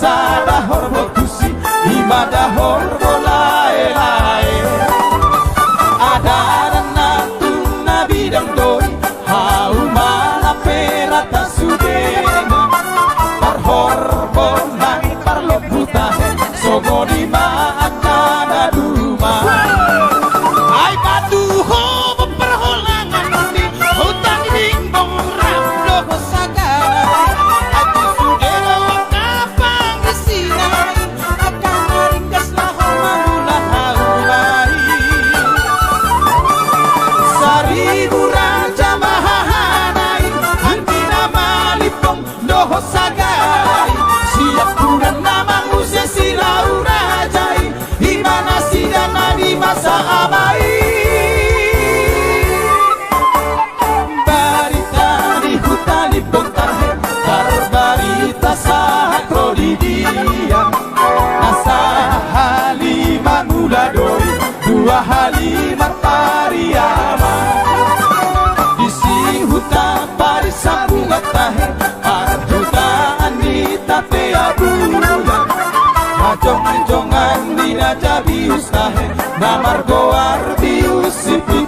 sada horbo kusi imada horbo lae lae ada natu nabi dan doi hau mana perata sudena par horbo nang parlo buta sogo di mana duma ai batu ho perholangan di hutan dingdong ramdo sagara aku sudena kapang resina akan ringkas laho manula haulai seribu raja mahanai antina malipong doho sagai siap kudan nama musia silau rajai dimana sidana di masa abai barita di hutan di pontahe barbarita sakro di diam nasa halima mula doi dua halima pariama di si hutan parisambunga tahe parhutan di tapea bulan Jong-jongan dina jabius tahe namargo arbius sipi